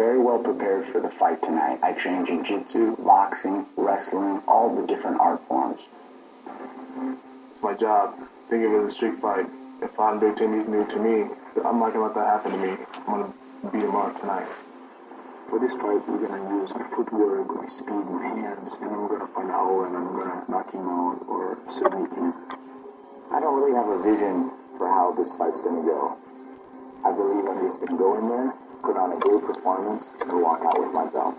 very well prepared for the fight tonight. I train jiu-jitsu, boxing, wrestling, all the different art forms. It's my job. Think of it as a street fight. If Andre Timmy's new to me, I'm not going to let that happen to me. I'm going to beat him up tonight. For this fight, we're going to use my footwork, my speed, my hands, and then we're going to find a hole and I'm going to knock him out or submit him. I don't really have a vision for how this fight's going to go. I believe I'm just going to go in there, put on a great performance, and walk out with my belt.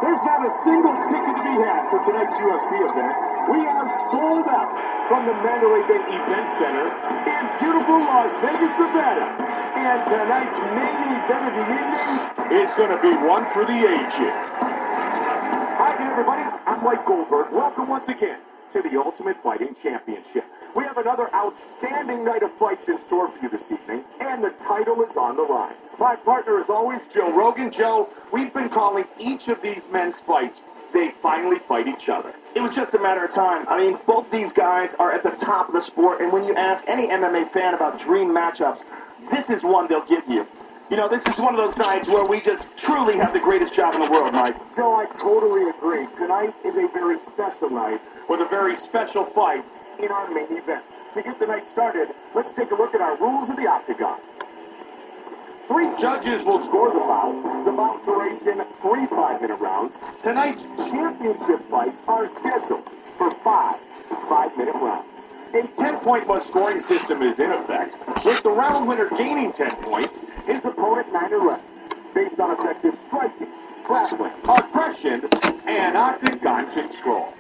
There's not a single ticket to be had for tonight's UFC event. We are sold out from the Mandalay Bay Event Center in beautiful Las Vegas, Nevada. And tonight's main event of the evening, it's going to be one for the ages. Hi again, everybody. I'm Mike Goldberg. Welcome once again to the Ultimate Fighting Championship. We have another outstanding night of fights in store for you this evening, and the title is on the line. My partner is always Joe Rogan. Joe, we've been calling each of these men's fights. They finally fight each other. It was just a matter of time. I mean, both these guys are at the top of the sport, and when you ask any MMA fan about dream matchups, this is one they'll give you. You know, this is one of those nights where we just truly have the greatest job in the world, Mike. Joe, I totally agree. Tonight is a very special night with a very special fight in our main event. To get the night started, let's take a look at our rules of the Octagon. 3 judges will score the bout. The bout duration, 3 5-minute rounds. Tonight's championship fights are scheduled for 5 5-minute rounds. A 10-point must scoring system is in effect, with the round winner gaining 10 points, his opponent 9 or less, based on effective striking, grappling, aggression, and octagon control.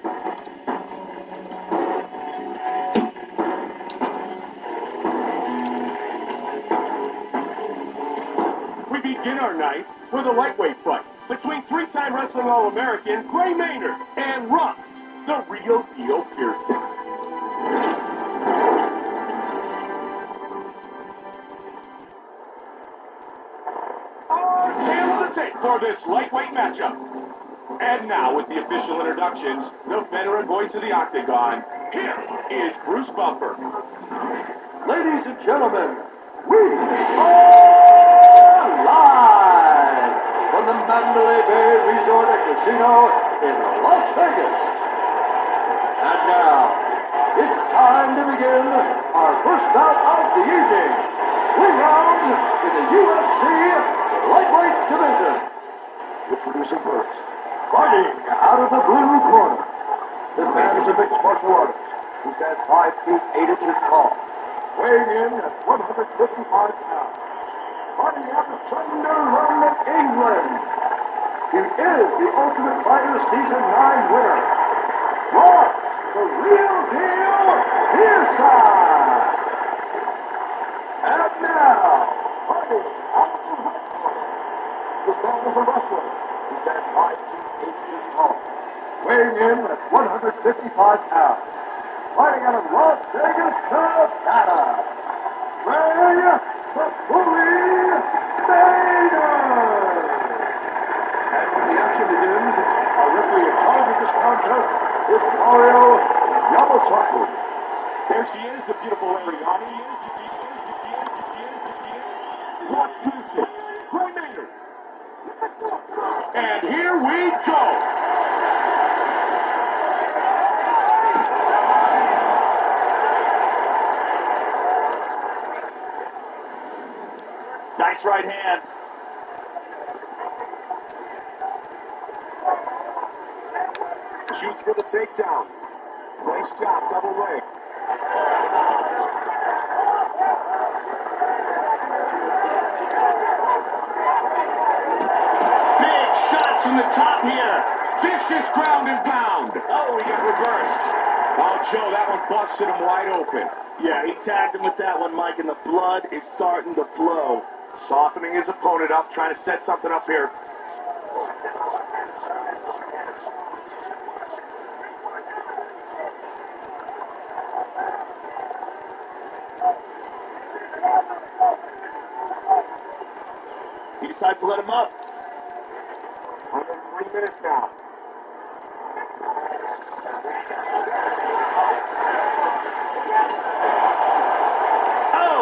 We begin our night with a lightweight fight between 3-time Wrestling All-American Gray Maynard and Russ, the real deal Pearson. For this lightweight matchup. And now, with the official introductions, the veteran voice of the Octagon, here is Bruce Buffer. Ladies and gentlemen, we are live from the Mandalay Bay Resort and Casino in Las Vegas. And now, it's time to begin our first bout of the evening. 3 rounds in the UFC lightweight division. Introducing first, fighting out of the blue corner. This man is a mixed martial artist who stands 5 feet 8 inches tall, weighing in at 155 pounds. Fighting out of Sunderland, England. He is the Ultimate Fighter Season 9 winner. Ross, the real deal, Pearson. And now, fighting out of the red corner. This man is a wrestler. He stands 5 feet 8 inches tall, weighing in at 155 pounds. Fighting out of Las Vegas, Nevada, Ray the Bully Maynard. And when the action begins, our referee in charge of this contest is Mario Yamasaki. There she is, the beautiful Ariani. Watch Pearson, Gray Maynard. And here we go. Nice right hand. Shoots for the takedown. Nice job, double leg. Shots from the top here. Vicious ground and pound. Oh, he got reversed. Oh, Joe, that one busted him wide open. Yeah, he tagged him with that one, Mike, and the blood is starting to flow. Softening his opponent up, trying to set something up here. He decides to let him up. Under 3 minutes now.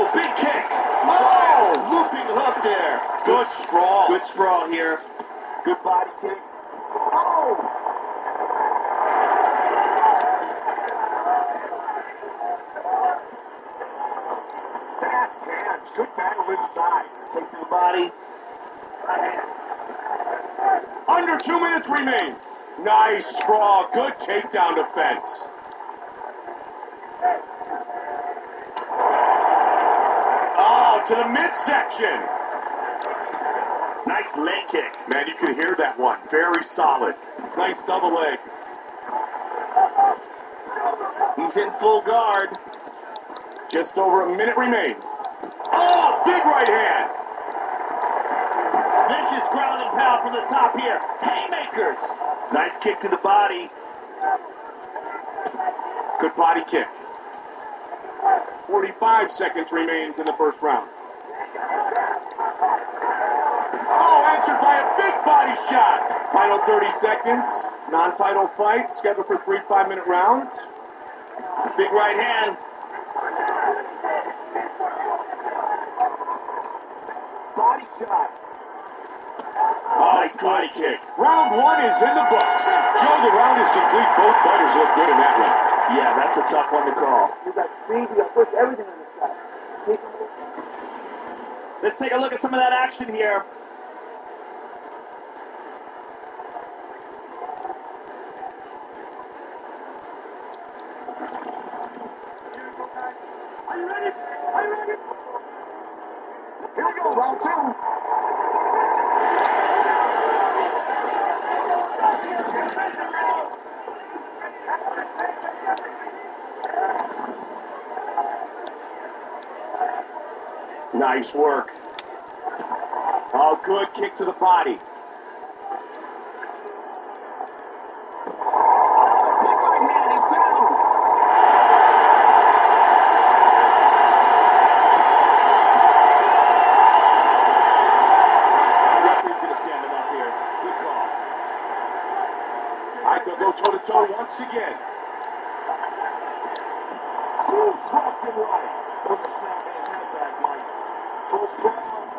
Oh, big kick. Oh, looping hook there. Good sprawl. Good sprawl here. Good body kick. Oh! Fast hands. Good battle inside. Take to the body. Under 2 minutes remains. Nice sprawl. Good takedown defense. Oh, to the midsection. Nice leg kick. Man, you could hear that one. Very solid. Nice double leg. He's in full guard. Just over a minute remains. Oh, big right hand. Vicious ground and pound from the top here. Haymakers. Nice kick to the body. Good body kick. 45 seconds remains in the first round. Oh, answered by a big body shot. Final 30 seconds. Non-title fight. Scheduled for 3 5-minute rounds. Big right hand. Body shot. Oh, nice body kick. Round 1 is in the books. Joe, the round is complete. Both fighters look good in that round. Yeah, that's a tough one to call. You got speed, you got push, everything in this guy. Let's take a look at some of that action here. Are you ready? Are you ready? Here we go, round 2. Nice work. Oh, good kick to the body. Big right hand, he's down. Referee's going to stand him up here. Good call. All right, they'll go toe-to-toe once again. Huge left and right. There's a snap in his head back, Mike. First round.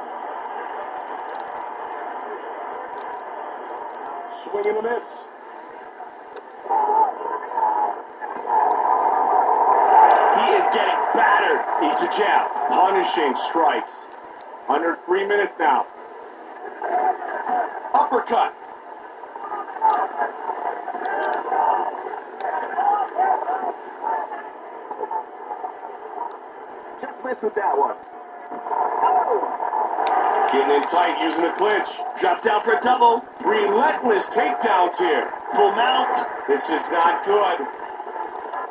Swing and a miss. He is getting battered. Eats a jab. Punishing strikes. Under 3 minutes now. Uppercut. Just missed with that one. Getting in tight, using the clinch. Drops down for a double. Relentless takedowns here. Full mount. This is not good.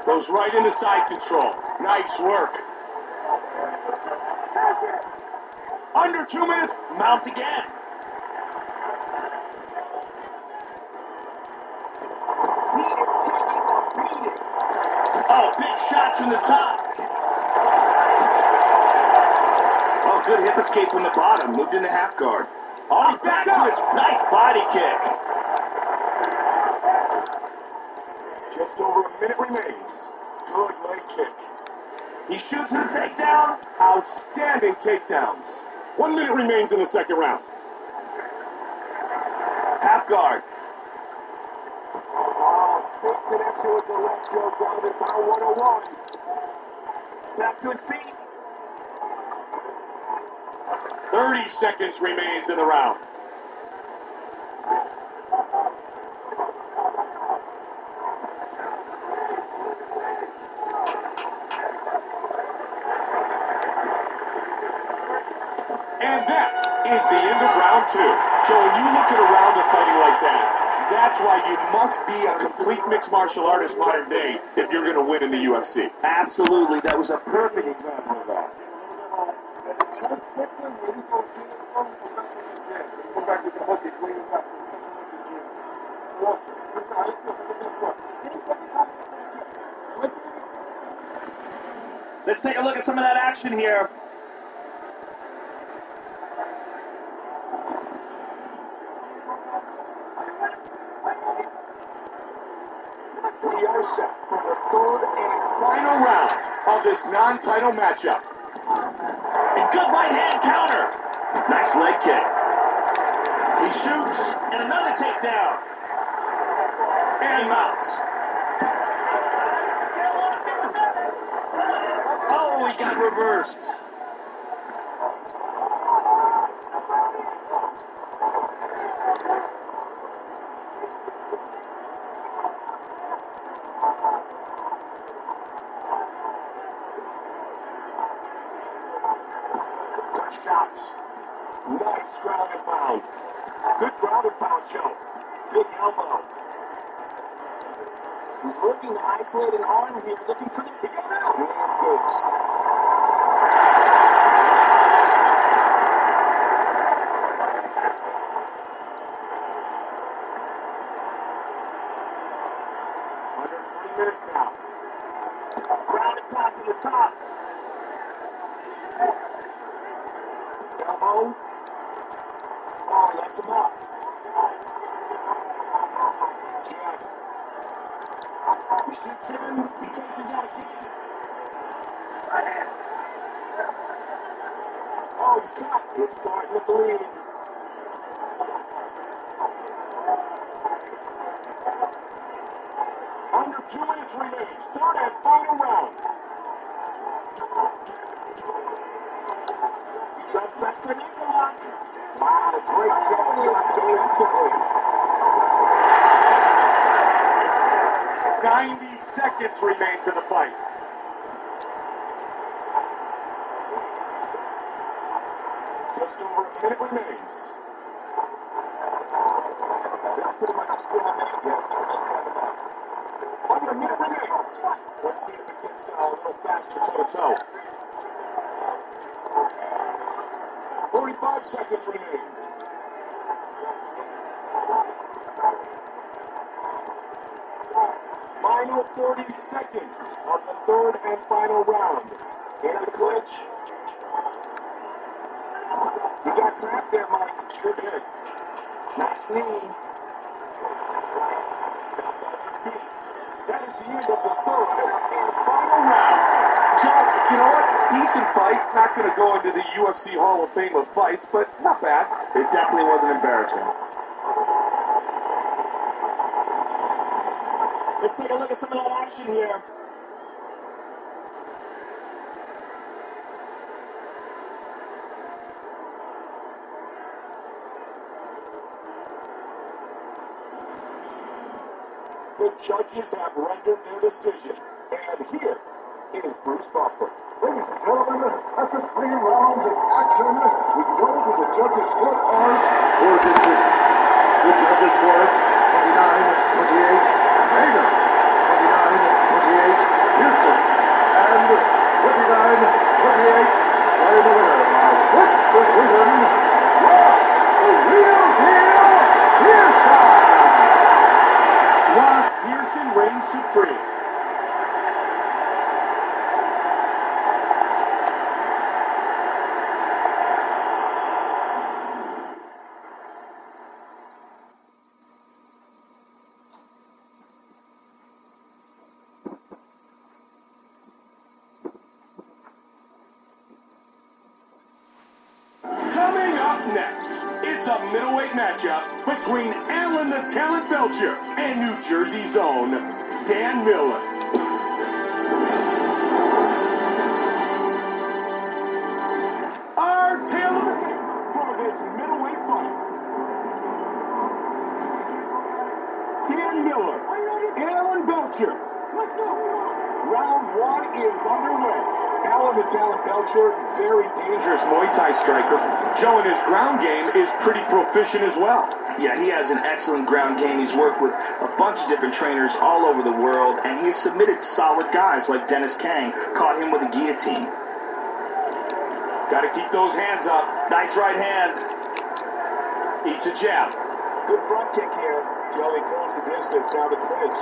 Goes right into side control. Nice work. Under 2 minutes. Mount again. He is taking a beating. Oh, big shots from the top. Oh, good hip escape from the bottom. Moved into half guard. Oh, he's back To up. his nice body kick. Just over a minute remains. Good leg kick. He shoots for the takedown. Outstanding takedowns. 1 minute remains in the second round. Half guard. Oh, big connection with the left Joe grounded now 101. Back to his feet. 30 seconds remains in the round. And that is the end of round 2. Joe, when you look at a round of fighting like that, that's why you must be a complete mixed martial artist modern day if you're going to win in the UFC. Absolutely. That was a perfect example of that. Let's take a look at some of that action here. We are set for the third and final round of this non-title matchup. And good right hand counter. Nice leg kick. He shoots, and another takedown. And mounts. Oh, he got reversed. Good shots. Nice ground and pound. Good ground and pound, Joe. Big elbow. He's looking to isolate an arm here, looking for the... He got out. He escapes. Under 3 minutes now. Ground and pound to the top. Elbow. Oh, he lets him up. Jab. He shoots him. He takes him down. Kicks him. Oh, he's caught. It's starting to bleed. Under 2 minutes remains. Third and final round. He drops back for Nikolak. Wow, great job defensively. 90 seconds remains in the fight. Just over a minute remains. This is pretty much still a minute. Yeah, he's just had enough. Under a minute remains. Let's see if it gets a little faster toe-to-toe. 45 seconds remains. Final 30 seconds of the third and final round. In the clinch. You got trapped there, Mike. Sure did. Nice knee. That is the end of the third and final round. Joe, you know what? Decent fight. Not going to go into the UFC Hall of Fame of fights, but not bad. It definitely wasn't embarrassing. Let's take a look at some of that action here. The judges have rendered their decision. And here is Bruce Buffer. Ladies and gentlemen, after 3 rounds of action, we go to the judges' scorecards for decision. The judges score it 29-28, Maynard 29-28, Houston, and 29-28, by the winner by split decision, Ross, the real deal, Pearson. Ross Pearson reigns supreme. Coming up next, it's a middleweight matchup between Alan the Talent Belcher and New Jersey's own Dan Miller. Our tale of the tape for this middleweight fight. Dan Miller, Alan Belcher. Round 1 is underway. Alan the Talent Belcher, very dangerous Muay Thai striker. Joe, in his ground game, is pretty proficient as well. Yeah, he has an excellent ground game. He's worked with a bunch of different trainers all over the world, and he has submitted solid guys like Dennis Kang, caught him with a guillotine. Got to keep those hands up. Nice right hand. Eats a jab. Good front kick here. Joey closed the distance, now the clinch.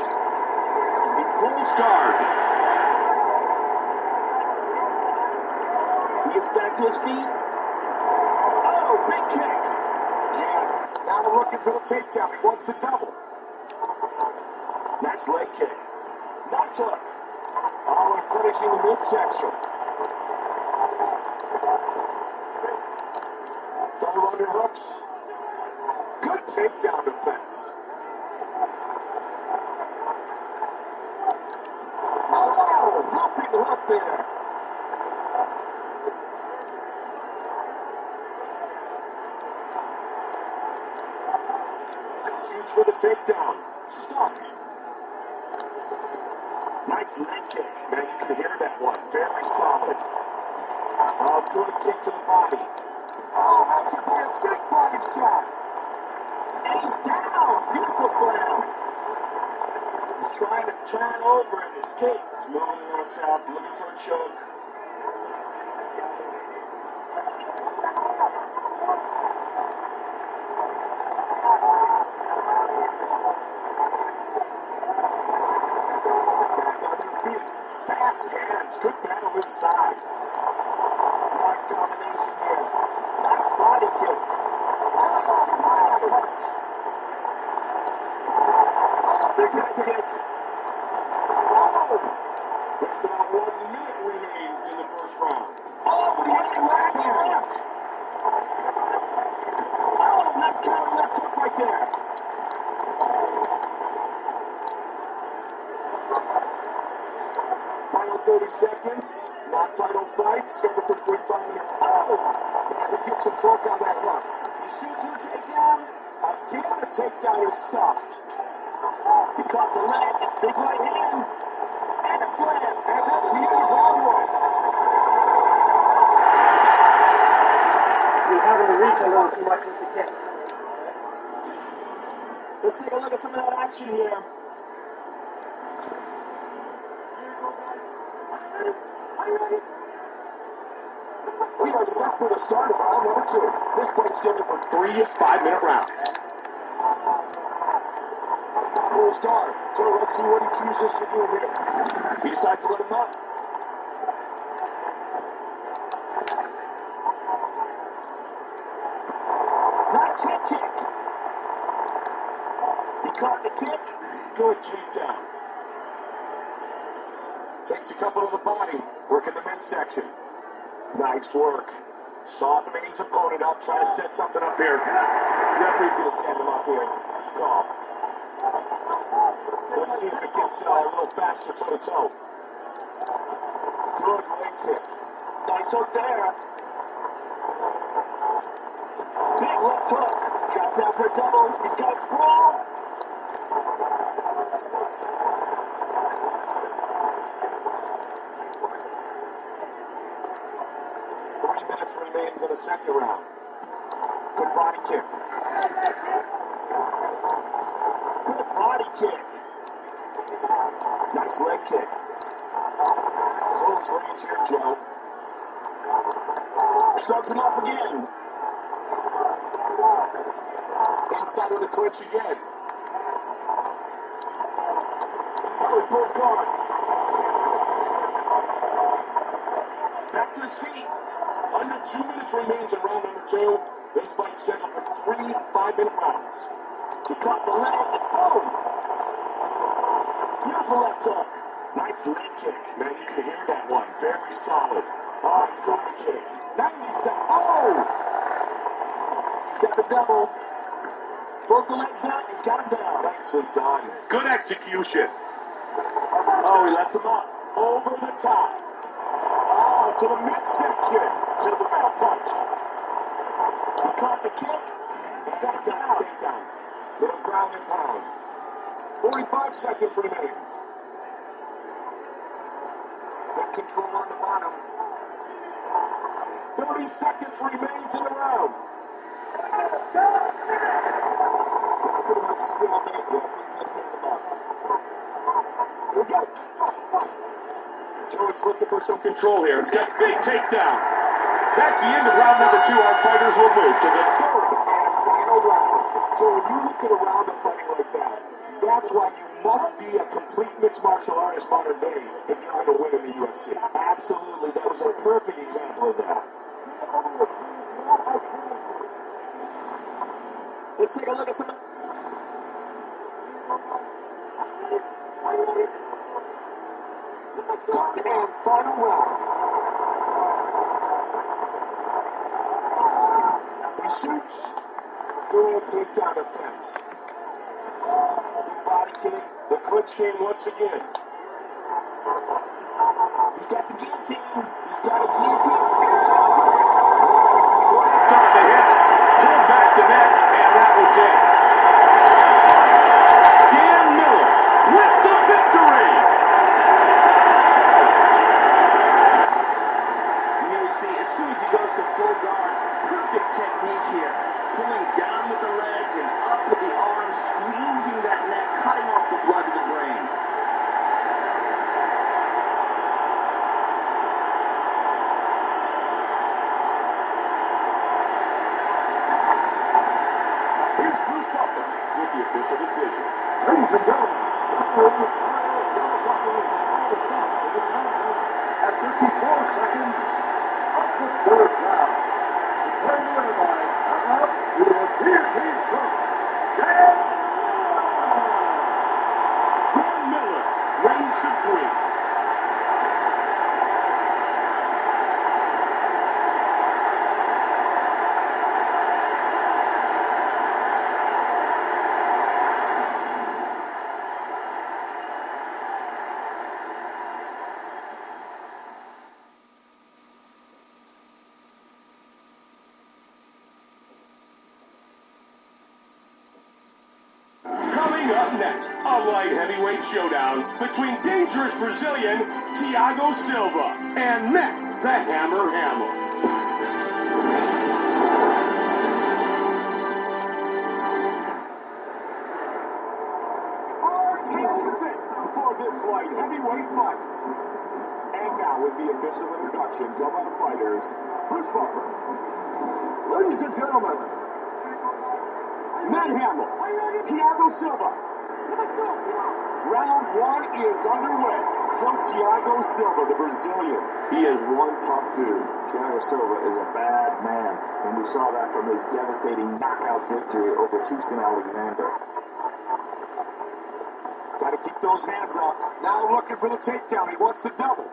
He pulls guard. He gets back to his feet. Oh, big kick. Jab. Now they're looking for the takedown. He wants the double. Nice leg kick. Nice hook. Oh, and finishing the midsection. hooks. Good takedown defense. Oh, hopping hook there. Huge for the takedown. Stopped. Nice leg kick. Man, you can hear that one. Very solid. Oh, good kick to the body. Oh, that's a big body shot. And he's down. Beautiful slam. He's trying to turn over and escape. He's moving north south, looking for a choke. Fast hands, good battle inside. Nice combination here. Nice body kick. Oh, wow, punch. Oh, big head kick. Oh, just about 1 minute remains in the first round. Oh, but he hit him right left. Oh, left counter, left hook right there. Final 30 seconds. Non-title fight. Scheduled for 45 minutes. Oh! Man, he gets some torque on that hook. He shoots for the takedown. Again, the takedown is stopped. He caught the leg. Big right hand. And a slam. And that's the end of round one. You're having to reach a little too much with the kick. Let's take a look at some of that action here. We are set for the start of round number 2. This fight's scheduled for 3 5-minute rounds. Pulls guard. So let's see what he chooses to do here. He decides to let him up. Nice hit kick. He caught the kick. Good takedown. Takes a couple to the body. Working the midsection. Nice work. Softening his opponent up, trying to set something up here. Referee's going to stand him up here. Call. Let's see if it gets a little faster toe-to-toe. Good leg kick. Nice hook there. Big left hook. Drops out for a double. He's got a sprawl. 3 minutes remains in the second round. Good body kick. Good body kick. Nice leg kick. Close range here, Joe. Shoves him up again. Inside of the clinch again. Oh, he pulls guard. Back to his feet. Under 2 minutes remains in round number 2. This fight's scheduled for 3 5-minute rounds. He caught the leg and boom! Beautiful left hook. Nice leg kick. Man, you can hear that one. Very solid. Oh, he's doing the kick. 90 seconds. Oh! He's got the double. Pulls the legs out. He's got him down. Nicely done. Good execution. Oh, he lets him up. Over the top. Oh, to the midsection. Superman punch. He caught the kick. He's got the takedown. Little ground and pound. 45 seconds remains. Good control on the bottom. 30 seconds remains in the round. It's pretty much a stalemate. He's going to stand him up. Here we go. Joey's looking for some control here. It's got big takedown. That's the end of round number 2. Our fighters will move to the third and final round. Joe, when you look at a round of fighting like that, that's why you must be a complete mixed martial artist modern day if you're going to win in the UFC. Absolutely. That was a perfect example of that. Let's take a look at some. Third and final round. He shoots. Good takedown defense. Good body kick. The clinch game once again. He's got the guillotine. He's got a guillotine. It's on the hips, pulled back the neck, and that was it. Dan Miller with the victory. Here we see, as soon as he goes to full guard, perfect technique here. Pulling down with the legs and up with the arms, squeezing that neck, cutting off the blood to the brain. Here's Bruce Buffer with the official decision. Ladies and gentlemen, at 54 seconds of the third round. Declaring the winner by tap out with a guillotine choke. Dan Miller reigns supreme. Coming up next, a light heavyweight showdown between dangerous Brazilian Thiago Silva and Matt the Hammer Hamill. Our talented for this light heavyweight fight. And now with the official introductions of our fighters, Bruce Buffer. Ladies and gentlemen, Matt Hamill, Thiago Silva. Round one is underway. From Thiago Silva, the Brazilian. He is one tough dude. Thiago Silva is a bad man, and we saw that from his devastating knockout victory over Houston Alexander. Got to keep those hands up. Now looking for the takedown. He wants the double.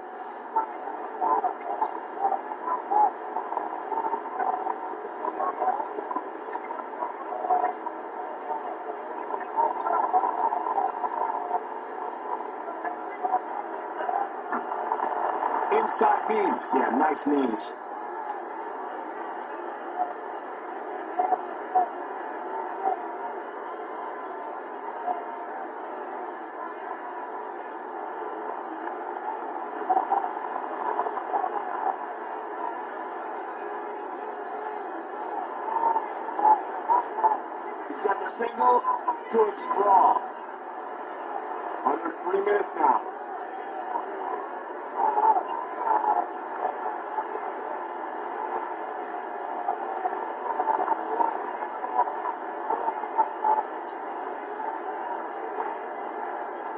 Inside knees. Yeah, nice knees. He's got the single. Good strong. Under 3 minutes now.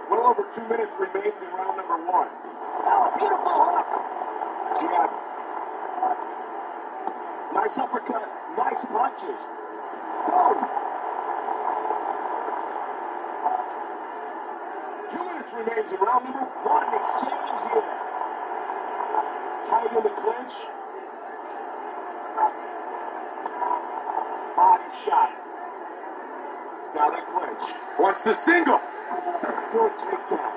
Well over 2 minutes remains in round number one. Oh, beautiful hook. Jab. Nice uppercut. Nice punches. Boom. 2 minutes remains in round number one. Exchange here. Tight in the clinch. Body shot. Now they clinch. Wants the single. Good takedown.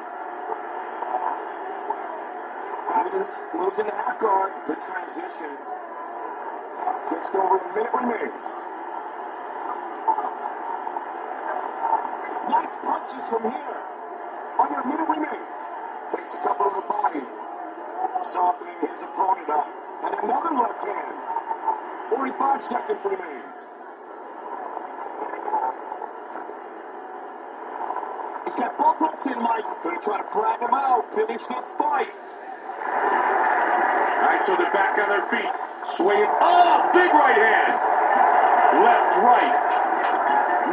Passes, moves into half guard. Good transition. Just over a minute remains. Nice punches from here. Under a minute remains. Takes a couple to the body. Softening his opponent up. And another left hand. 45 seconds remains. He's got both hooks in, Mike. Gonna try to frag him out. Finish this fight. All right, so they're back on their feet. Swinging. Oh, big right hand. Left, right.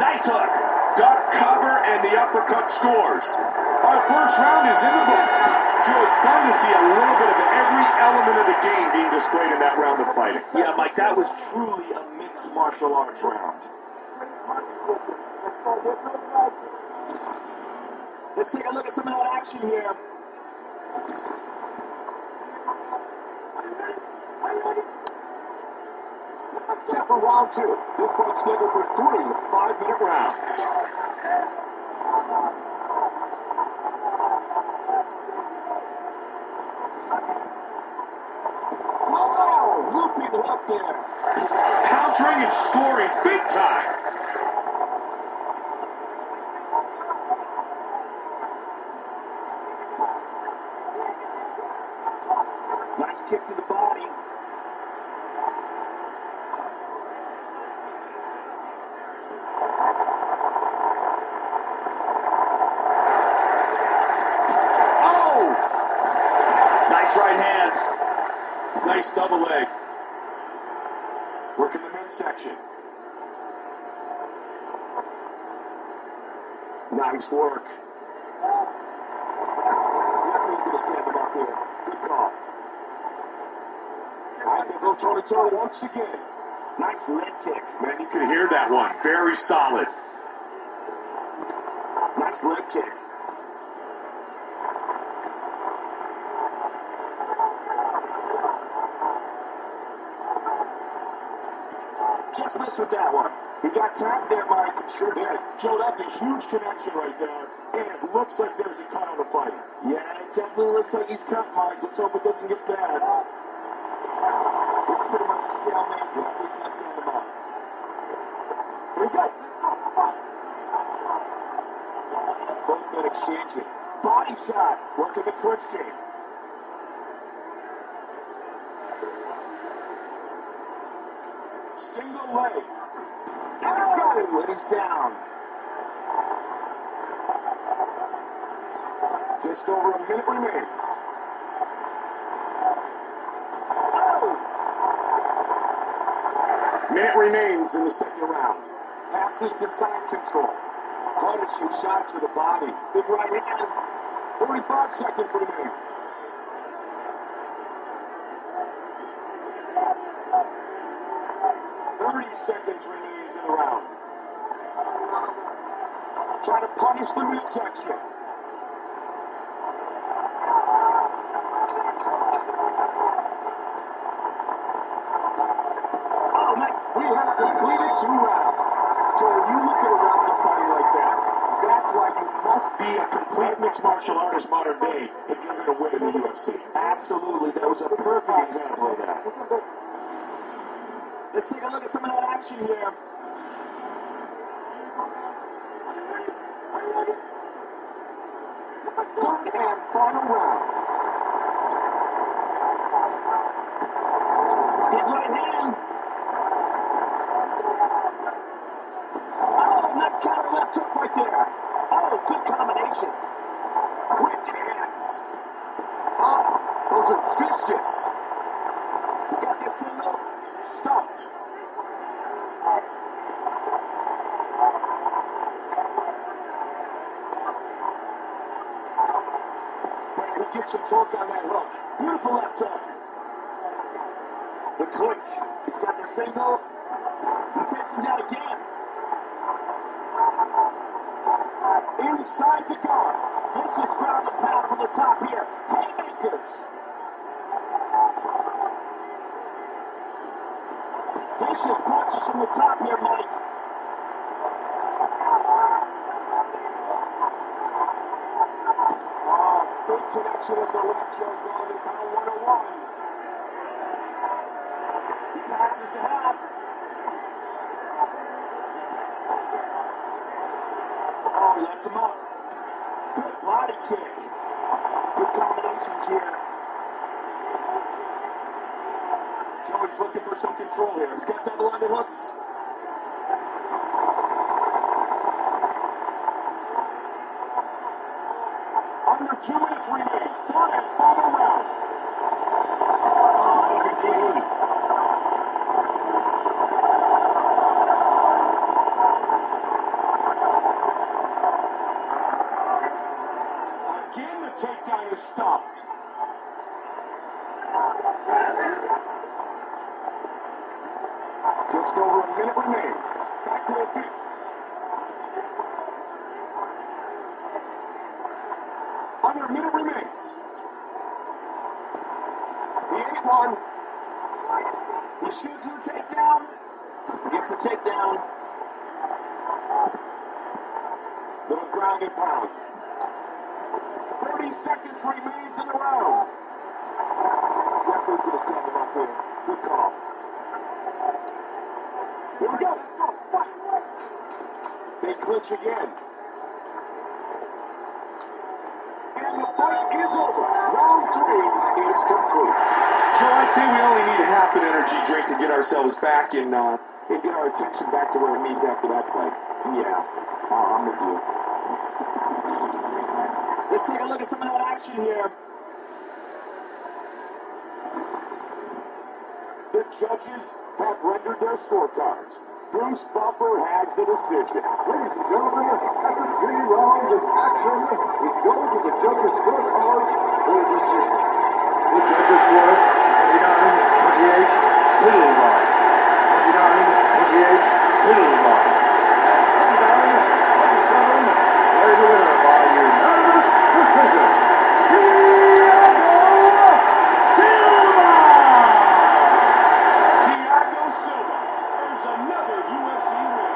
Nice hook. Duck, cover, and the uppercut scores. Our first round is in the books. Joe, it's fun to see a little bit of every element of the game being displayed in that round of fighting. Yeah, Mike, that was truly a mixed martial arts round. Let's take a look at some of that action here. Set for round 2. This fight's scheduled for 3 5-minute rounds. Wow, looping hook there. Countering and scoring big time. Nice kick to the body. Right hand. Nice double leg. Working the midsection. Nice work. Referee's going to stand him up here. Good call. All right, they go toe-to-toe once again. Nice leg kick. Man, you could hear that one. Very solid. Nice leg kick. Just missed with that one. He got tapped there, Mike. Sure did. Joe, that's a huge connection right there. And it looks like there's a cut on the fight. Yeah, it definitely looks like he's cut, Mike. Let's hope it doesn't get bad. This is pretty much a stalemate. The referee's going to stand him up. Here we go. Both men exchanging. Body shot. Working the clinch game. Single leg. And he's got him. And he's down. Just over a minute remains. Oh! Minute remains in the second round. Passes to side control. Quite a few shots to the body. Big right hand. 45 seconds remains. Seconds remains in the round. Try to punish the midsection. Oh, nice. We have completed 2 rounds. Joe, when you look at a round of fighting like that, that's why you must be a complete mixed martial artist modern day if you're going to win in the UFC. Absolutely. That was a perfect example of that. Let's take a look at some of that action here. Third and final round. Big right hand. Oh, left counter, left hook right there. Oh, good combination. Quick hands. Oh, those are vicious. He's got this single. Stopped. Man, he gets some torque on that hook. Beautiful left hook. The clinch. He's got the single. He takes him down again. Inside the guard. Vicious ground and pound from the top here. Haymakers. Vicious punches from the top here, Mike. Oh, big connection with the left hook on in round 101. He passes the half. Oh, he lets him up. Good body kick. Good combinations here. Joey's looking for some control here. He's got double underhooks. Under 2 minutes remains. Third and final round. Oh, he's in. Again, the takedown is stopped. Just over a minute remains. Back to their feet. Under a minute remains. He ate one. He shoots the takedown. Gets a takedown. Little ground and pound. 30 seconds remains in the round. Referee's going to stand him up here. Good call. Here we go. Let's go. Fight. They clinch again. And the fight is over. Round 3 is complete. Joe, I'd say we only need half an energy drink to get ourselves back in. And get our attention back to where it needs after that fight. Yeah. I'm with you. Let's take a look at some of that action here. The judges have rendered their scorecards. Bruce Buffer has the decision. Ladies and gentlemen, after 3 rounds of action, we go to the judges' scorecards for a decision. The judges score it 29-28, Silva. 29-28, Silva. And 29-27, play the winner by unanimous decision. Thiago Silva earns another UFC win.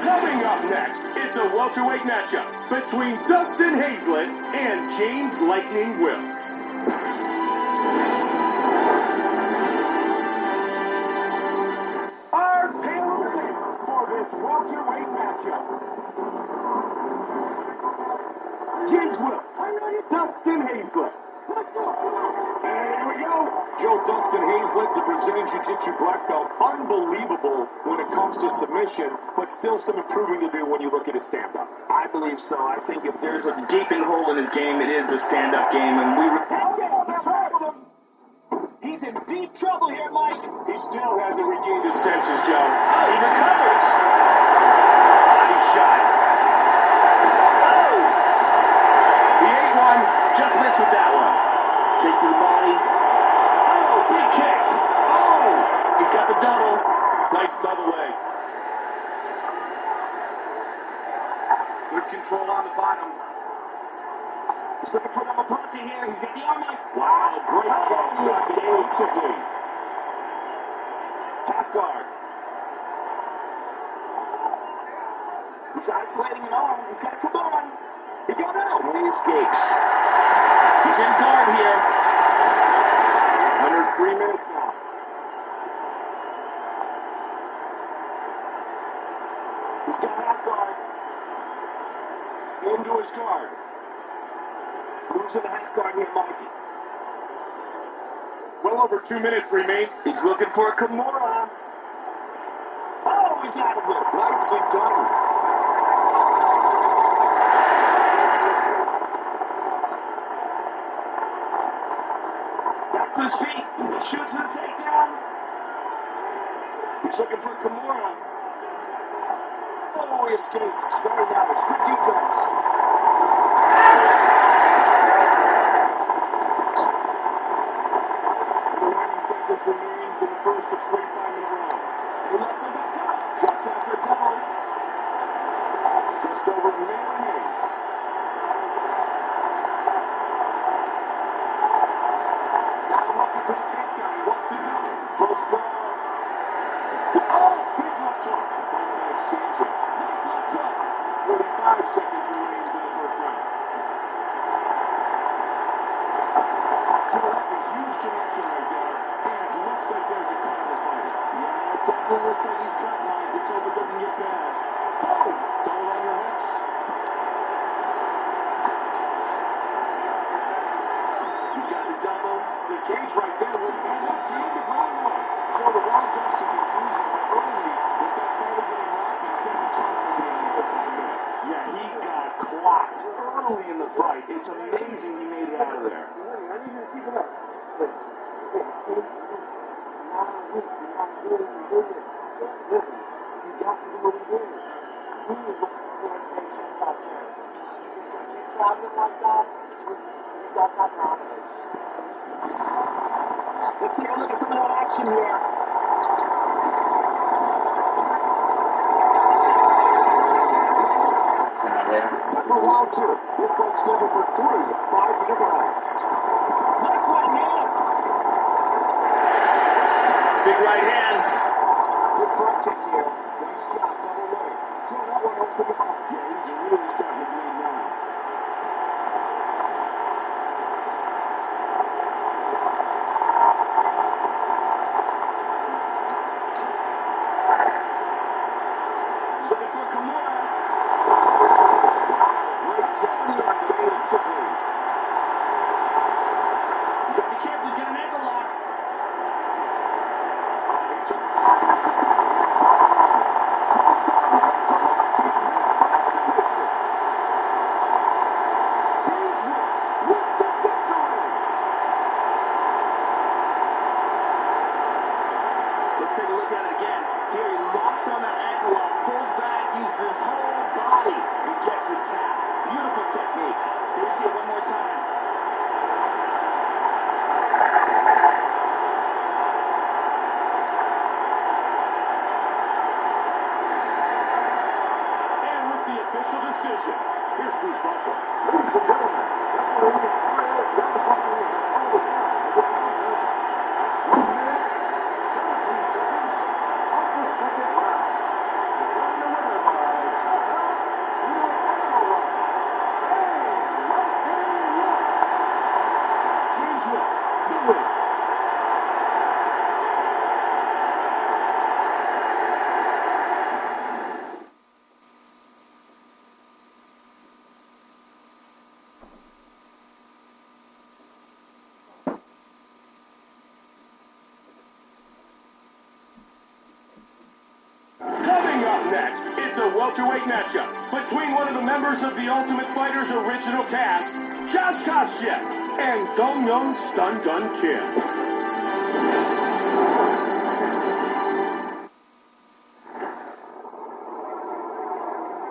Coming up next, it's a welterweight matchup between Dustin Hazlett and James Lightning Wilkes. Our tale of the tape for this welterweight matchup. James Wilkes, Dustin Hazlett. And here we go. Joe Dustin Hazlett, the Brazilian Jiu-Jitsu black belt. Unbelievable when it comes to submission, but still some improving to do when you look at his stand-up. I believe so. I think if there's a gaping hole in his game, it is the stand-up game, and we He's in deep trouble here, Mike. He still hasn't regained his senses, Joe. Oh, he recovers. Body shot. Oh! The 8-1 just missed with that one. Take to the body. Oh, big kick. Oh! He's got the double. Nice double leg. Good control on the bottom. He's looking for number Ponte here. He's got the arm knife. Wow, great throw. Dustin Hazlett. Half guard. He's isolating an arm. He's got to come on. He got out. And he escapes. He's in guard here. Under 3 minutes now. He's got half guard. Into his guard. Who's in the half guard here, Mike? Well over 2 minutes remain. He's looking for a Kimura. Oh, he's out of it. Nicely done. Back to his feet. Shoots for the takedown. He's looking for a Kimura. Oh, he escapes. Very nice. Good defense. 90 seconds remains in the first of 45-minute rounds. He lets him back up. Drops after a double. Just over a minute remains. Now looking for the takedown. He wants the double. First draw. Oh, big left hook. Exchange it. Nice left hook. 45 seconds remains in the first round. Joe, that's a huge connection right there. And it looks like there's a cut on the fight. Yeah, it definitely looks like he's cut, Mike. Let's hope it doesn't get bad. Oh, double underhooks. He's got the double. The cage right there. And that's the end of round 1. Joe, the round comes to conclusion, but early, with that fighter getting rocked, it set the tone for the entire 5 minutes. Yeah, he got clocked early in the fight. It's amazing he made it out of there. I need you to keep it up. Look, 8 minutes, not a week. You're not doing what you did. Listen, you got to do what he did. He is looking for patience out there. If you keep traveling like that, you got that nomination. Let's take a look at some of that action here. Set for round two. This one's scheduled for 3 5-minute rounds. Nice right hand. Big right hand. Good front kick here. Nice job, double leg. So that one opened him up. Yeah, he's really starting to bleed now. Looking for Kimura. Great job. Yes, defensively. He's got to be careful. He's got an ankle lock. James Woods with the victory. Let's take a look at it again. Here he locks on that ankle lock, pulls back, uses his whole body, and gets it tapped. Beautiful technique. Here we see it one more time. And with the official decision, here's Bruce Buffer. Ladies and gentlemen, that something is always happened in this contest. 1 minute, 17 seconds of the second round. Declaring the winner by tap out through an ankle lock. James Woods, the winner. Coming up next, it's a welterweight matchup between one of the members of the Ultimate Fighter's original cast, Josh Koscheck, and Dong Young Stun Gun Kim.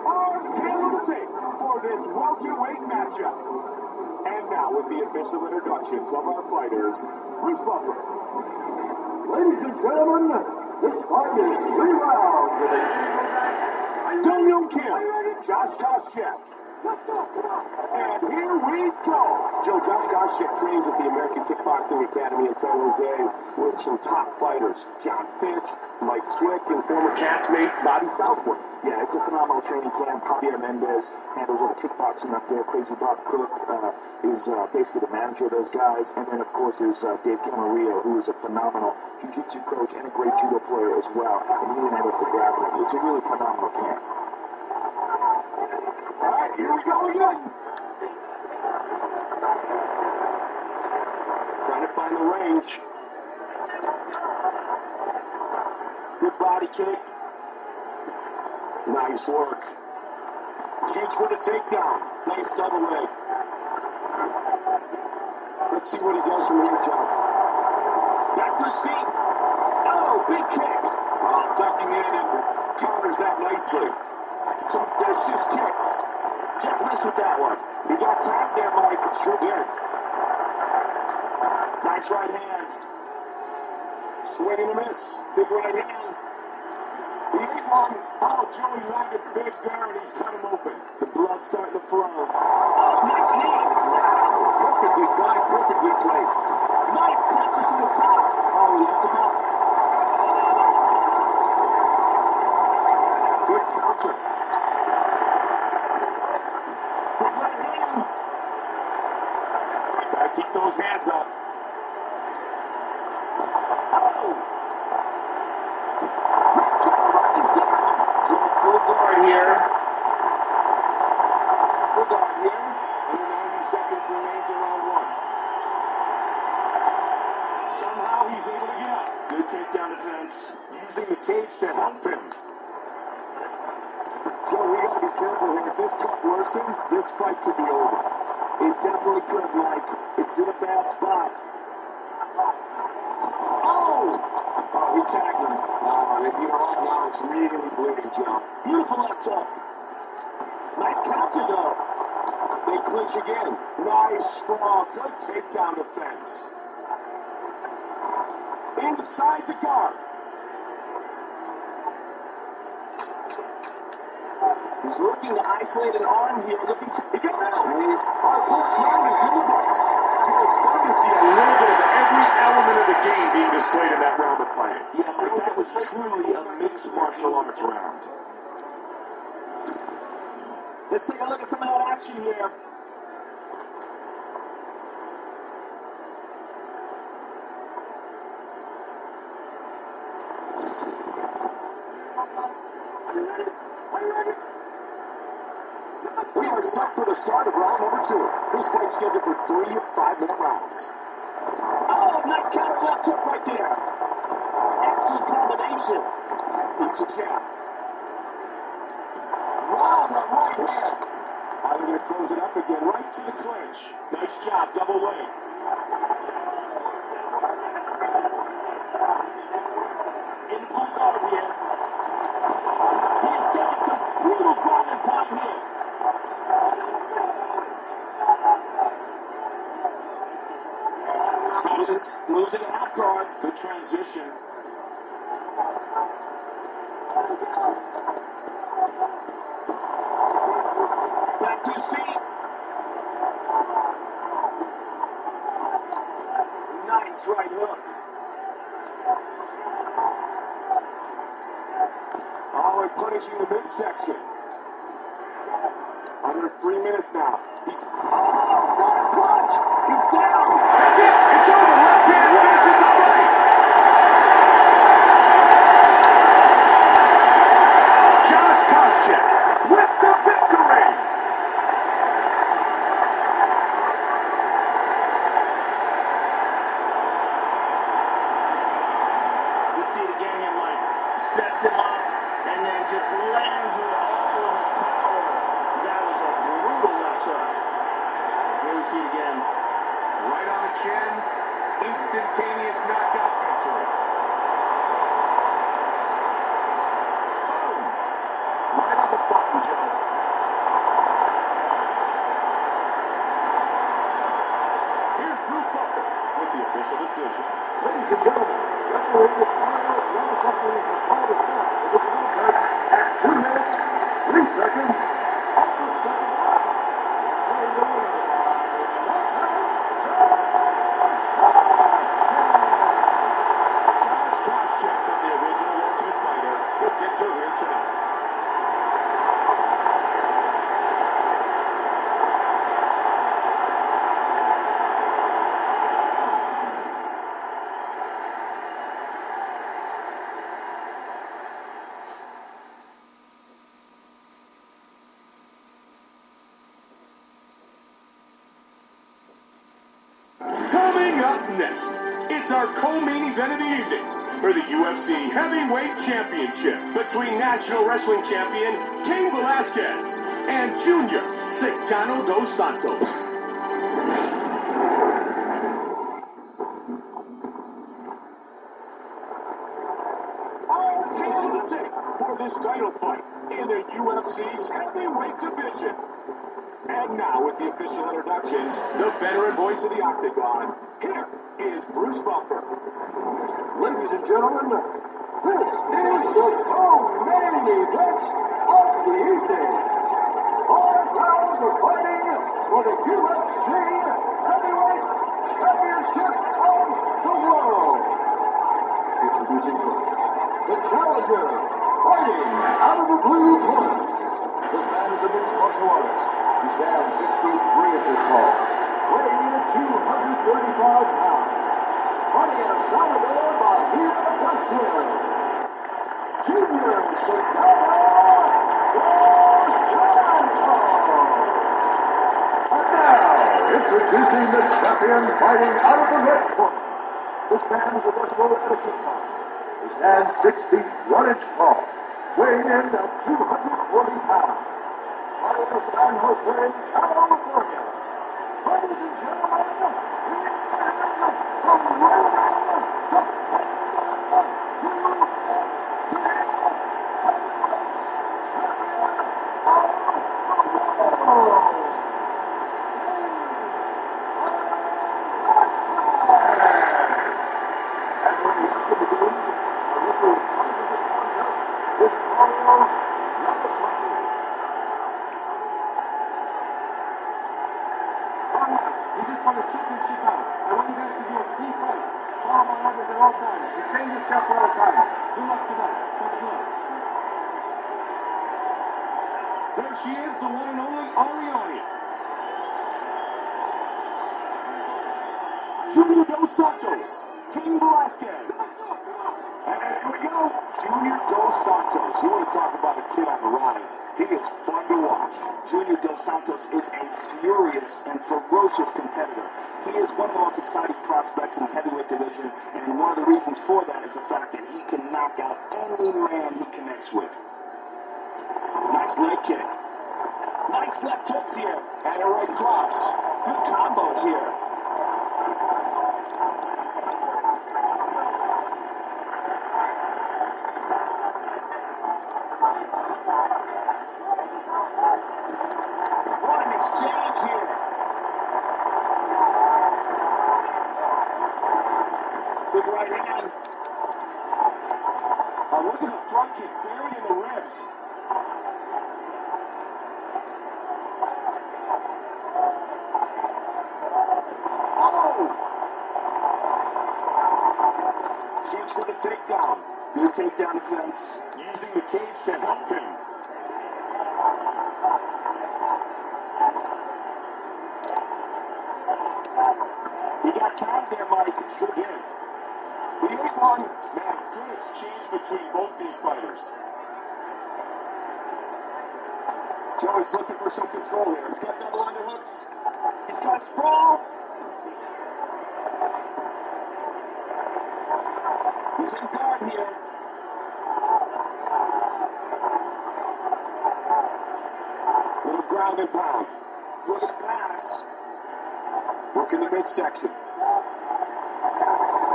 Our tail of the tape for this welterweight matchup. And now with the official introductions of our fighters, Bruce Buffer. Ladies and gentlemen, this fight is 3 rounds of a Dong Young Kim, Josh Koscheck. And here we go. Joe, Josh Koscheck trains at the American Kickboxing Academy in San Jose with some top fighters. John Finch, Mike Swick, and former castmate Bobby Southwood. Yeah, it's a phenomenal training camp. Javier Mendez handles all the kickboxing up there. Crazy Bob Cook is basically the manager of those guys. And then, of course, there's Dave Camarillo, who is a phenomenal jiu-jitsu coach and a great judo player as well. And he handles the grappling. It's a really phenomenal camp. All right, here we go again. Trying to find the range. Good body kick. Nice work. Shoots for the takedown. Nice double leg. Let's see what he does from here, Joe. Back to his feet. Oh, big kick. Oh, ducking in and counters that nicely. Some vicious kicks. Just missed with that one. He got tagged there, Mike. Sure did. Nice right hand. Swing and a miss. Big right hand. He ate one. Oh, Joey landed big there, and he's cut him open. The blood's starting to flow. Oh, nice knee. Perfectly timed, perfectly placed. Nice punches from the top. Oh, he lets him up. Good counter. Big right hand. Gotta keep those hands up. Full guard here. Full guard here. Under 90 seconds remains in round 1. Somehow he's able to get up. Good takedown defense. Using the cage to help him. Joe, we gotta be careful here. If this cut worsens, this fight could be over. It definitely could, Mike. It's in a bad spot. Oh! Oh, he tagged him. You know what? Now it's really bleeding, Joe. Beautiful left hook. Nice counter, though. They clinch again. Nice sprawl. Good takedown defense. inside the guard. He's looking to isolate an arm here. Looking for... He got out. Our first round is in the books. Joe, it's fun to see a little bit of every element of the game being displayed in that round of play. Yeah, Mike, that was truly a mixed martial arts round. Let's take a look at some of that action here. We are set for the start of round number 2. This fight's scheduled for 3 or 5 more rounds. Oh, nice counter left hook right there. Excellent combination. It's a jab. Wow, that right hand. Pioneer throws it up again, right to the clinch. Nice job, double leg. In full guard here. He has taken some brutal ground and pound here. Losing a half guard. Good transition. Back to his feet. Nice right hook. Oh, and punishing the midsection. Under 3 minutes now. He's... Oh, what a punch! He's down! That's it! It's over! Left hand finishes the fight! Josh Koscheck with the victory! You see it again here, Mike. Sets him up and then just lands with all of his power. That was a brutal left hook. Here we see it again. Right on the chin, instantaneous knockout victory. Boom! Right on the button, Joe. Here's Bruce Buffer with the official decision. Ladies and gentlemen, referee Mario Yamasaki has called a stop to this contest at 2 minutes, 3 seconds of the second round. Declaring the winner by Josh Koscheck from the original Ultimate Fighter, the victor here tonight. Coming up next, it's our co-main event of the evening for the UFC Heavyweight Championship between National Wrestling Champion Cain Velasquez and Junior Secano dos Santos. Our tale of the tape for this title fight in the UFC's heavyweight division. And now, with the official introductions, the veteran voice of the Octagon, here is Bruce Buffer. Ladies and gentlemen, this is the co-main event of the evening. All rounds are fighting for the UFC Heavyweight Championship of the world. Introducing first, the challenger, fighting out of the blue corner. This man is a mixed martial artist. He stands 6 feet 3 inches tall, weighing in at 235 pounds. Fighting out of Salvador Bahia, Brazil, Junior Secano dos Santos. And now, introducing the champion fighting out of the red corner. This man is a versatile and a kickboxer. He stands 6 feet 1 inch tall, weighing in at 240 pounds. Fighting out of San Jose, California. Ladies and gentlemen, he is the reigning, I want you guys to do a clean fight. Follow my orders at all times. Defend yourself at all times. Good luck tonight. Much love. There she is, the one and only Ariane. Junior Dos Santos, King Velasquez. And here we go, Junior Dos Santos. You want to talk about a kid on the rise. He is fun to watch. Junior Dos Santos is a furious and ferocious competitor. He is one of the most exciting prospects in the heavyweight division, and one of the reasons for that is the fact that he can knock out any man he connects with. Nice leg kick. Nice left hooks here. And a right cross. Good combos here. What an exchange here. Big right hand. Oh, look at the drop kick buried in the ribs. Shoots for the takedown. Good takedown defense. Using the cage to help him. He got timed there, Mike. Sure did. The 8-1, man, good exchange between both these fighters. Joey's looking for some control here. He's got double underhooks. He's got sprawl. He's in guard here. Little ground and pound. He's looking to pass. Working the midsection.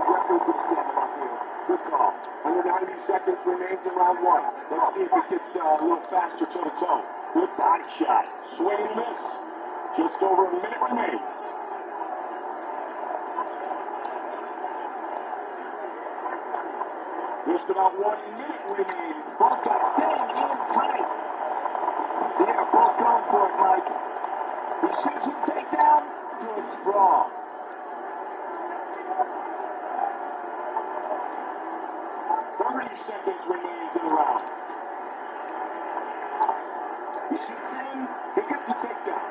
Referee's going to stand him up here. Good call. Under 90 seconds remains in round one. Let's see if it gets a little faster toe-to-toe. Good body shot. Swing and miss. Just over a minute remains. Just about 1 minute remains. Both guys staying in tight. Yeah, both going for it, Mike. He shoots with takedown. Good sprawl. Seconds remains in the round. He shoots in. He gets a takedown.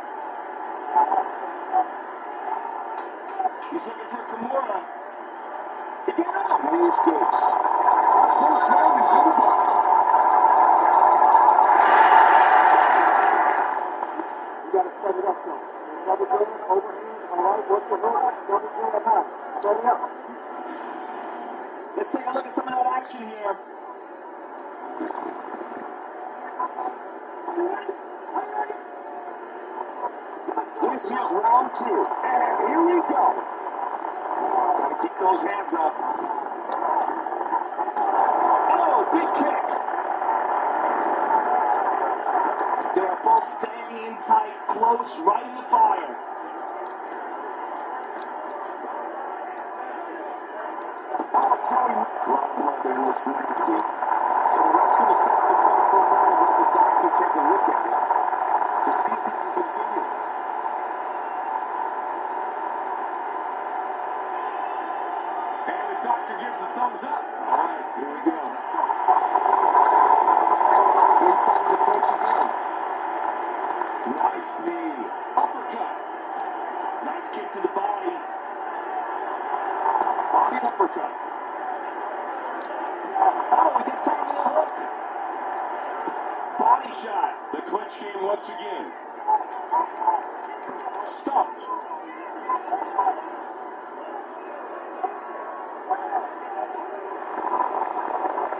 He's looking for Kimura. He got up. And he escapes. Bruce Williams in the box. You got to set it up, though. Double turn, overhand, all right, work your hook, double turn, and back. Set it up. Let's take a look at some of that action here. This is round two. And here we go. Gotta keep those hands up. Oh, big kick. They're both staying in tight, close, right in the fire. Drop blood there looks nasty. So the ref's going to stop the fight for a moment and let the doctor take a look at it to see if he can continue. And the doctor gives a thumbs up. All right, here we go. Inside the coach again. Nice knee. Uppercut. Nice kick to the body. Body uppercut. Oh, we got time to the hook. Body shot. The clinch game once again. Stumped.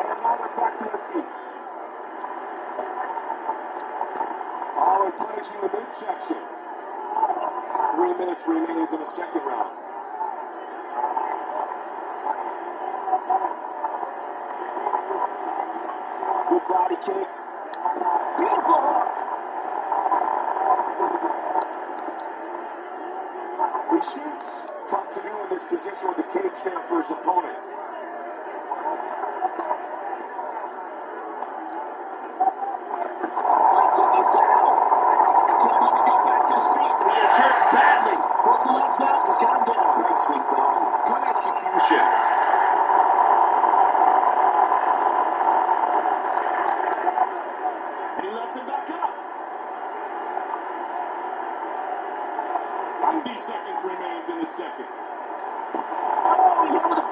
And now they're back to their feet. All replenishing the midsection. 3 minutes remains in the second round. Good body kick. Beautiful hook. He shoots. Tough to do in this position with the cage stand for his opponent. He's down. Can't even get back to his feet. He is hurt badly. Both legs out. He's got him down.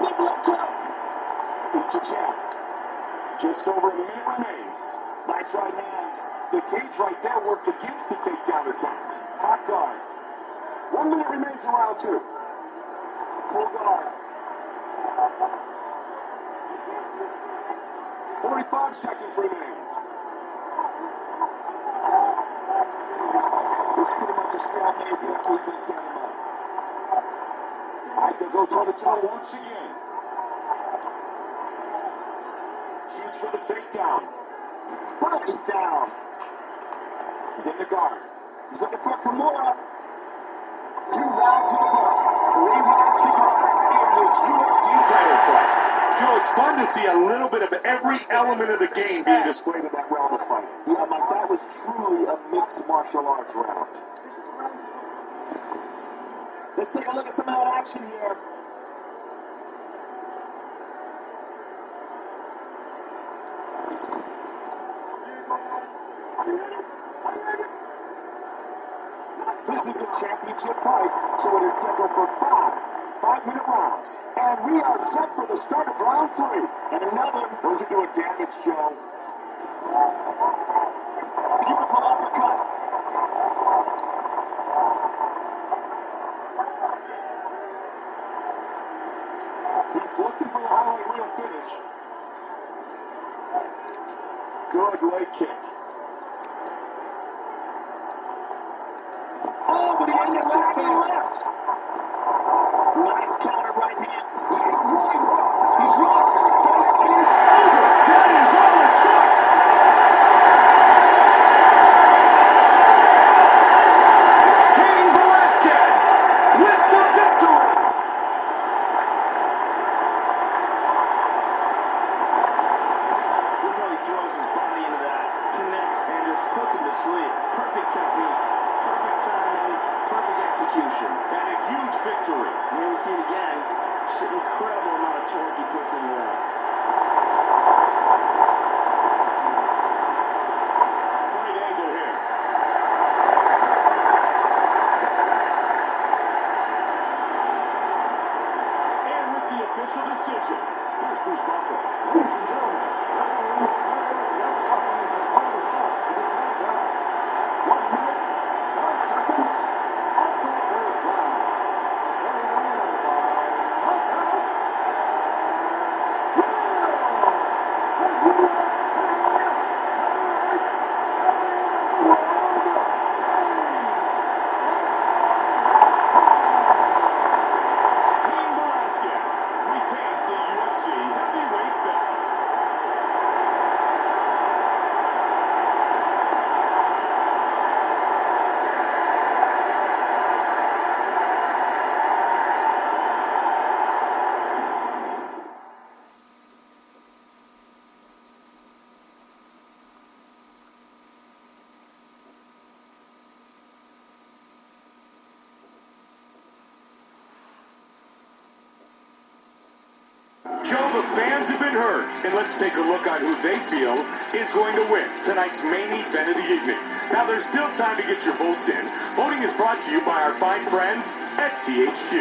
Big left hook. It's a jab. Just over a minute remains. Nice right hand. The cage right there worked against the takedown attempt. Hot guard. 1 minute remains in round 2. Full guard. 45 seconds remains. It's pretty much a stalemate. Who's going to stand him up? I have to go toe-to-toe once again. Shoots for the takedown. He's down. He's in the guard. He's looking for Kimura. 2 rounds in the books. 3 rounds to go in this UFC title fight. Joe, it's fun to see a little bit of every element of the game being displayed. Displayed in that round of fight. Yeah, Mike, that was truly a mixed martial arts round. Let's take a look at some of that action here. This is a championship fight, so it is scheduled for 5-minute rounds. And we are set for the start of round 3. And another, those are doing damage, Joe. Beautiful uppercut. He's looking for the highlight reel finish. Good leg kick. Oh, but he ended up taking left. Nice counter right hand. He's rocked. That is over. That is all it took. Cain Velasquez with the victory. Look how he throws his body into that, connects, and just puts him to sleep. Perfect technique, perfect timing, perfect execution. And a huge victory. And here we see it again. Just an incredible amount of torque he puts into that. Great angle here. And with the official decision, here's Bruce Buffer. Ladies and gentlemen, the outside has called us out to this contest. 1 minute, 5 seconds, of the third round. Carrying on by knockout. Cain Velasquez retains the UFC heavyweight belt. Joe, the fans have been heard, and let's take a look on who they feel is going to win tonight's main event of the evening. Now, there's still time to get your votes in. Voting is brought to you by our fine friends at THQ.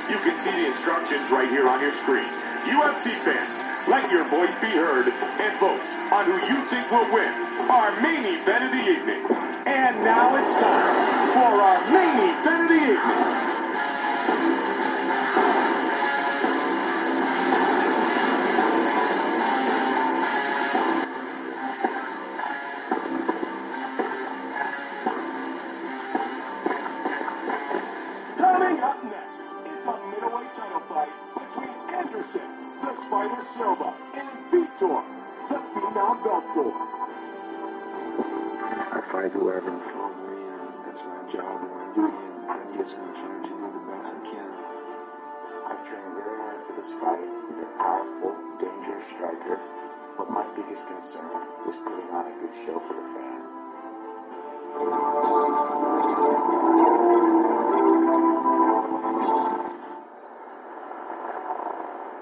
You can see the instructions right here on your screen. UFC fans, let your voice be heard and vote on who you think will win our main event of the evening. And now it's time for our main event of the evening. Coming up next, it's a middleweight title fight between Anderson, the Spider Silva, and Vitor, the Phenom Belfort. I fight whoever in front of me, and that's my job and my duty, and I'm just going to try to do the best I can. I've trained very hard for this fight. He's a powerful, dangerous striker. But my biggest concern is putting on a good show for the fans.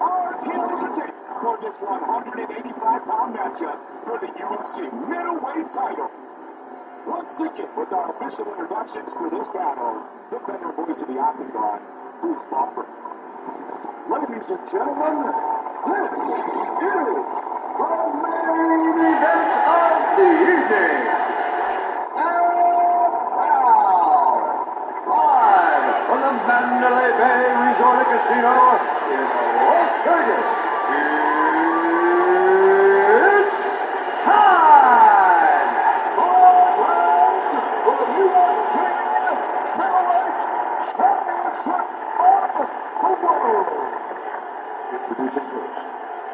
Artillery for this 185-pound matchup for the UFC middleweight title. Once again, with our official introductions to this battle, the veteran voice of the Octagon, Bruce Buffer. Ladies Ladies and gentlemen, this is the main event of the evening. And now, live from the Mandalay Bay Resort and Casino in Las Vegas, it's time! 5 rounds for the UFC Middleweight Championship of the World. Introducing first,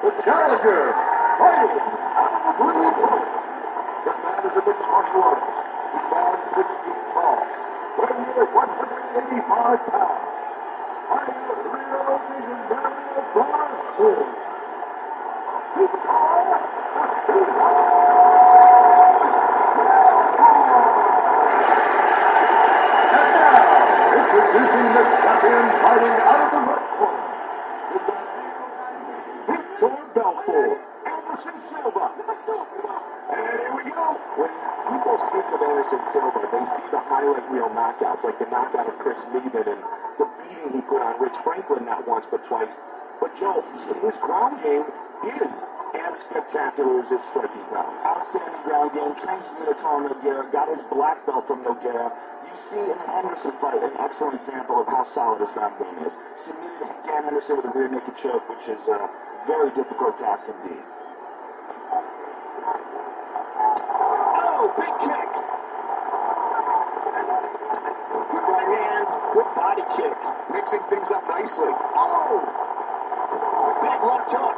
the challenger, fighting out of the blue corner. This man is a mixed martial artist. He stands 6 feet tall, weighing nearly 185 pounds. Fighting out of Rio de Janeiro, Brazil. And now, introducing the champion fighting out of the red corner. Victor Belfort, Anderson Silva. And here we go. When people speak of Anderson Silva, they see the highlight reel knockouts, like the knockout of Chris Weidman and the beating he put on Rich Franklin not once but twice. But Joe, his ground game is as spectacular as his striking prowess. Outstanding ground game. Trains with Tom Nogueira. Got his black belt from Nogueira. You see in the Henderson fight an excellent example of how solid his ground game is. Submitted Dan Henderson with a rear naked choke, which is a very difficult task indeed. Oh, big kick. Good right hand, good body kick. Mixing things up nicely. Oh! Big left hook.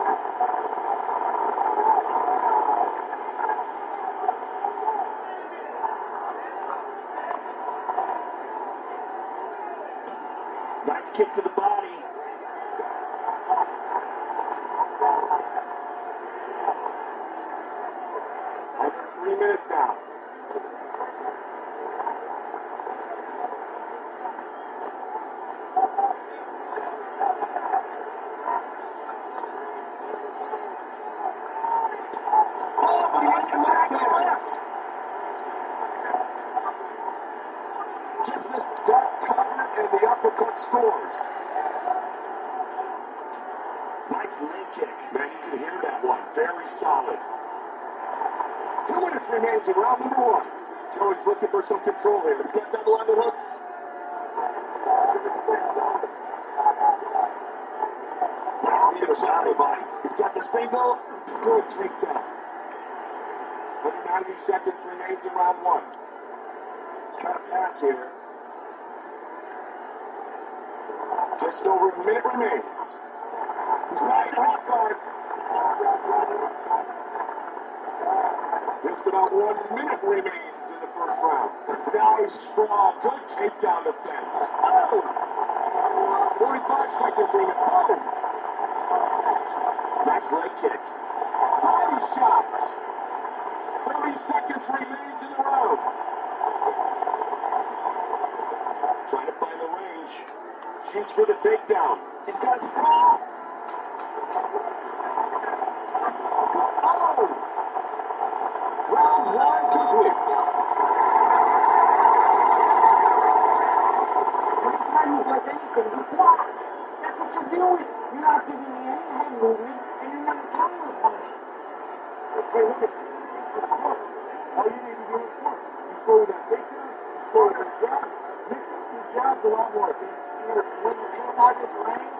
Nice kick to the body. Under 3 minutes now. Oh, but he hit the left. Just missed dark cover and the uppercut scores. Nice leg kick. Man, you can hear that one. Very solid. 2 minutes remains in round number 1. Joey's looking for some control here. He's got double underhooks. Nice beat of the shot body. He's got the single. Good takedown. 190 seconds remains in round 1. Try to pass here. Just over a minute remains. He's back to half guard. Just about 1 minute remains in the first round. Nice, strong, good takedown defense. Oh! 45 seconds remain. Oh! Nice leg kick. Body shots. 30 seconds remains in the round. Trying to find the range. Shoots for the takedown. He's got strong. Oh! Round 1 complete. Every time he does anything, you block. That's what you're doing. You're not giving me any head movement, and you're not counter punching. Hey, look at this. It's work. All you need to do is work. You score with that takedown, you score with that jab, mix up your jabs a lot more. When you're inside this range,